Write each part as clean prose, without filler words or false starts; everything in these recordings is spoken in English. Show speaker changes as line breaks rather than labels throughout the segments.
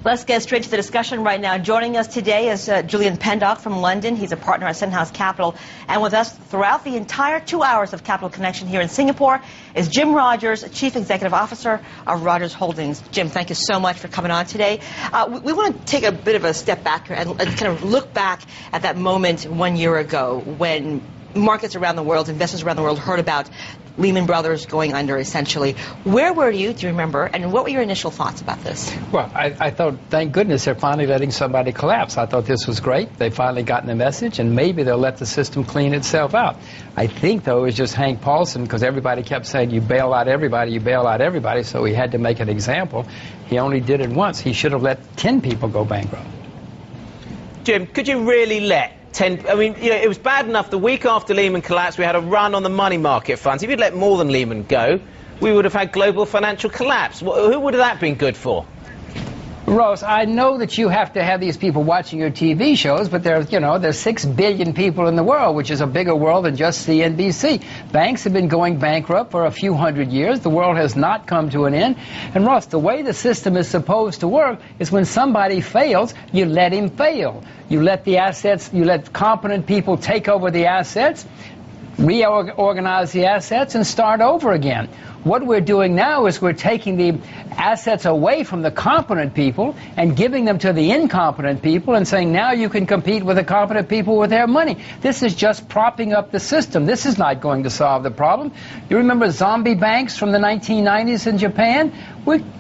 Let's get straight to the discussion right now. Joining us today is Julian Pendock from London. He's a partner at Stenhouse Capital. And with us throughout the entire 2 hours of Capital Connection here in Singapore is Jim Rogers, Chief Executive Officer of Rogers Holdings. Jim, thank you so much for coming on today. We want to take a bit of a step back here and kind of look back at that moment 1 year ago when markets around the world, investors around the world heard about Lehman Brothers going under, essentially. Where were you, do you remember, and what were your initial thoughts about this?
Well, I thought, thank goodness they're finally letting somebody collapse. I thought this was great. They finally gotten the message, and maybe they'll let the system clean itself out. I think, though, it was just Hank Paulson, because everybody kept saying, you bail out everybody, you bail out everybody, so he had to make an example. He only did it once. He should have let 10 people go bankrupt.
Jim, could you really let 10... I mean, you know, it was bad enough the week after Lehman collapsed, we had a run on the money market funds. If you'd let more than Lehman go, we would have had global financial collapse. Who would have that been good for?
Ross, I know that you have to have these people watching your TV shows, but there's 6 billion people in the world, which is a bigger world than just CNBC. Banks have been going bankrupt for a few hundred years. The world has not come to an end. And Ross, the way the system is supposed to work is when somebody fails, you let him fail. You let the assets, you let competent people take over the assets, reorganize the assets, and start over again. What we're doing now is we're taking the assets away from the competent people and giving them to the incompetent people and saying, now you can compete with the competent people with their money. This is just propping up the system. This is not going to solve the problem. You remember zombie banks from the 1990s in Japan?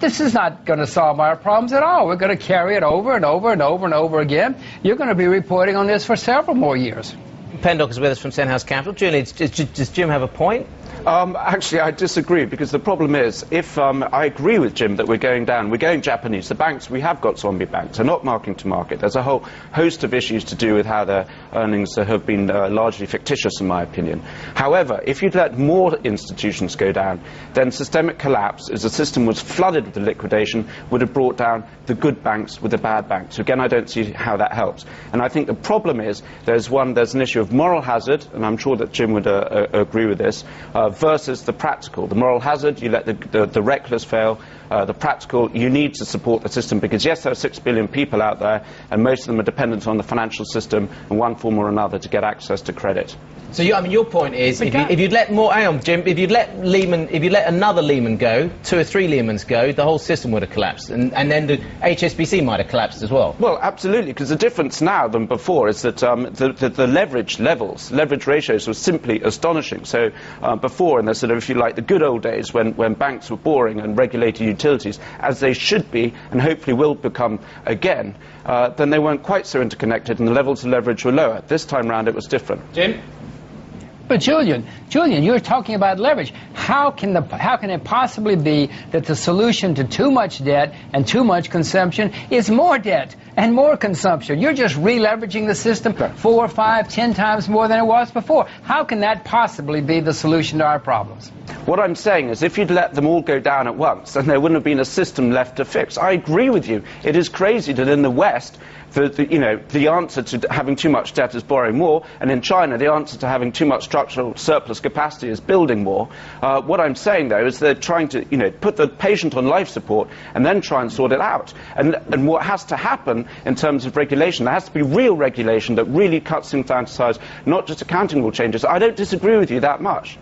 This is not going to solve our problems at all. We're going to carry it over and over and over and over again. You're going to be reporting on this for several more years.
Pendock is with us from Stenhouse Capital. Julian, does Jim have a point?
Actually, I disagree, because the problem is, if I agree with Jim that we're going down, we're going Japanese. The banks, we have got zombie banks. They're not marking to market. There's a whole host of issues to do with how their earnings have been largely fictitious, in my opinion. However, if you'd let more institutions go down, then systemic collapse, as the system was flooded with the liquidation, would have brought down the good banks with the bad banks. So again, I don't see how that helps. And I think the problem is, there's an issue of moral hazard, and I'm sure that Jim would agree with this, versus the practical. The moral hazard, you let the reckless fail. The practical, you need to support the system, because yes, there are 6 billion people out there, and most of them are dependent on the financial system in one form or another to get access to credit.
So your point is, if you'd let more, hang on, Jim, if you'd let another Lehman go, 2 or 3 Lehmans go, the whole system would have collapsed, and then the HSBC might have collapsed as well.
Well, absolutely, because the difference now than before is that the leverage levels, leverage ratios were simply astonishing. So before, in the sort of, if you like, the good old days when banks were boring and regulated utilities, as they should be, and hopefully will become again, then they weren't quite so interconnected and the levels of leverage were lower. This time round it was different.
Jim?
But Julian, you're talking about leverage. How can it possibly be that the solution to too much debt and too much consumption is more debt and more consumption? You're just re-leveraging the system 4, 5, 10 times more than it was before. How can that possibly be the solution to our problems?
What I'm saying is, if you'd let them all go down at once, then there wouldn't have been a system left to fix. I agree with you. It is crazy that in the West, the answer to having too much debt is borrowing more, and in China, the answer to having too much structural surplus capacity is building more. What I'm saying, though, is they're trying to, put the patient on life support and then try and sort it out. And what has to happen in terms of regulation, there has to be real regulation that really cuts things down to size, not just accounting rule changes. I don't disagree with you that much.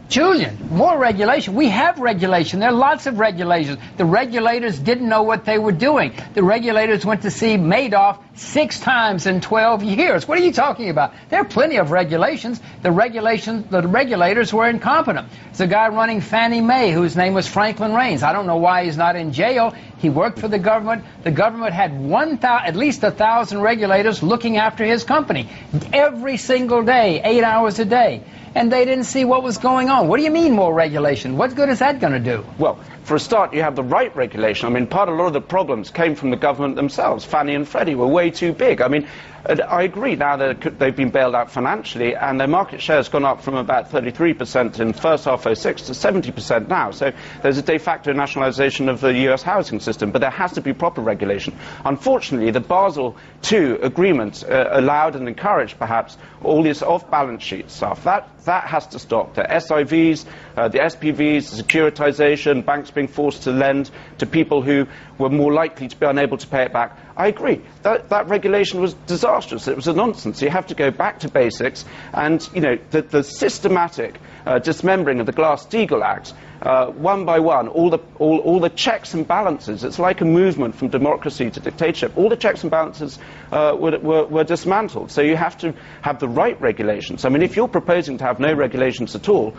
Julian, more regulation. We have regulation. There are lots of regulations. The regulators didn't know what they were doing. The regulators went to see Madoff 6 times in 12 years. What are you talking about? There are plenty of regulations. The regulators were incompetent. There's a guy running Fannie Mae whose name was Franklin Raines. I don't know why he's not in jail. He worked for the government. The government had at least 1,000 regulators looking after his company every single day, 8 hours a day. And they didn't see what was going on. What do you mean more regulation? What good is that going to do?
Well, for a start, you have the right regulation. I mean, a lot of the problems came from the government themselves. Fannie and Freddie were way too big. I mean, I agree now that they've been bailed out financially, and their market share has gone up from about 33% in first half 06 to 70% now. So there's a de facto nationalization of the US housing system, but there has to be proper regulation. Unfortunately, the Basel II agreement allowed and encouraged, perhaps, all this off-balance sheet stuff. That has to stop. The SIVs, the SPVs, the securitization, banks being forced to lend to people who were more likely to be unable to pay it back. I agree. That regulation was disastrous. It was a nonsense. You have to go back to basics, and you know the systematic dismembering of the Glass-Steagall Act, one by one, all the checks and balances. It's like a movement from democracy to dictatorship. All the checks and balances were dismantled. So you have to have the right regulations. I mean, if you're proposing to have no regulations at all,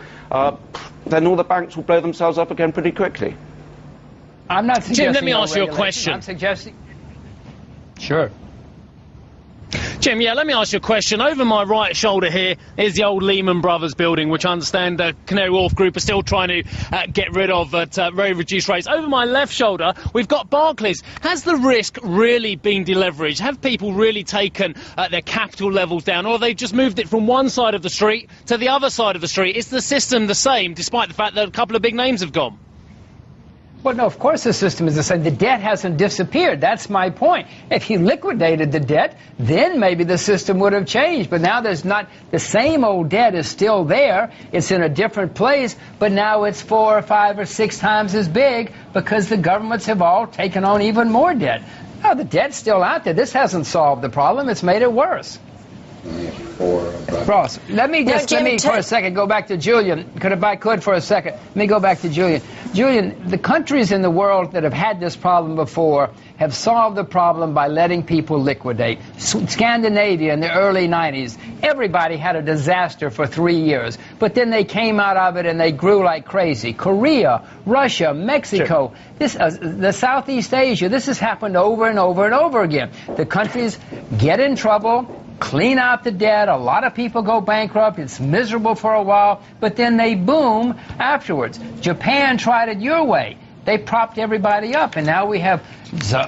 then all the banks will blow themselves up again pretty quickly.
I'm not suggesting.
Jim, let me ask you a question.
I'm suggesting. Sure.
Jim, yeah, let me ask you a question. Over my right shoulder here is the old Lehman Brothers building, which I understand the Canary Wharf Group are still trying to get rid of at very reduced rates. Over my left shoulder, we've got Barclays. Has the risk really been deleveraged? Have people really taken their capital levels down, or have they just moved it from one side of the street to the other side of the street? Is the system the same, despite the fact that a couple of big names have gone?
Well, no, of course the system is the same. The debt hasn't disappeared. That's my point. If you liquidated the debt, then maybe the system would have changed. But now there's not, the same old debt is still there. It's in a different place, but now it's 4 or 5 or 6 times as big because the governments have all taken on even more debt. No, the debt's still out there. This hasn't solved the problem. It's made it worse. Ross, let me for a second go back to Julian. If I could for a second, let me go back to Julian. Julian, the countries in the world that have had this problem before have solved the problem by letting people liquidate. Scandinavia in the early 90s, everybody had a disaster for 3 years, but then they came out of it and they grew like crazy. Korea, Russia, Mexico, the Southeast Asia, this has happened over and over and over again. The countries get in trouble, clean out the debt, a lot of people go bankrupt, it's miserable for a while, but then they boom afterwards. Japan tried it your way. They propped everybody up, and now we have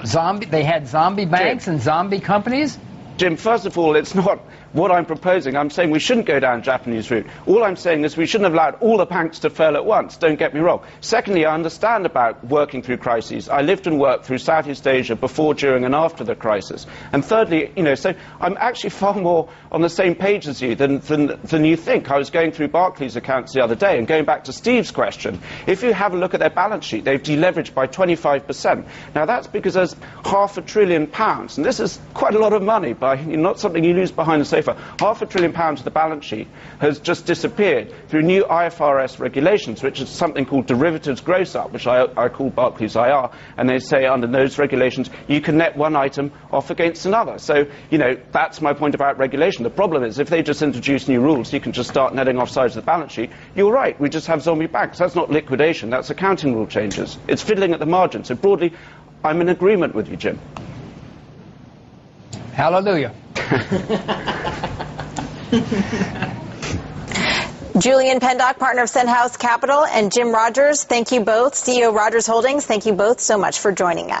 zombie banks and zombie companies.
Jim, first of all, it's not what I'm proposing. I'm saying we shouldn't go down Japanese route. All I'm saying is we shouldn't have allowed all the banks to fail at once. Don't get me wrong. Secondly, I understand about working through crises. I lived and worked through Southeast Asia before, during, and after the crisis. And thirdly, you know, so I'm actually far more on the same page as you than you think. I was going through Barclays' accounts the other day, and going back to Steve's question, if you have a look at their balance sheet, they've deleveraged by 25%. Now, that's because there's £500 billion, and this is quite a lot of money, not something you lose behind the safe. £500 billion of the balance sheet has just disappeared through new IFRS regulations, which is something called derivatives gross up, which I call Barclays IR, and they say under those regulations you can net one item off against another. So, you know, that's my point about regulation. The problem is if they just introduce new rules, you can just start netting off sides of the balance sheet. You're right, we just have zombie banks. That's not liquidation, that's accounting rule changes. It's fiddling at the margin. So broadly, I'm in agreement with you, Jim.
Hallelujah.
Julian Pendock, partner of Stenhouse Capital, and Jim Rogers, thank you both. CEO Rogers Holdings, thank you both so much for joining us.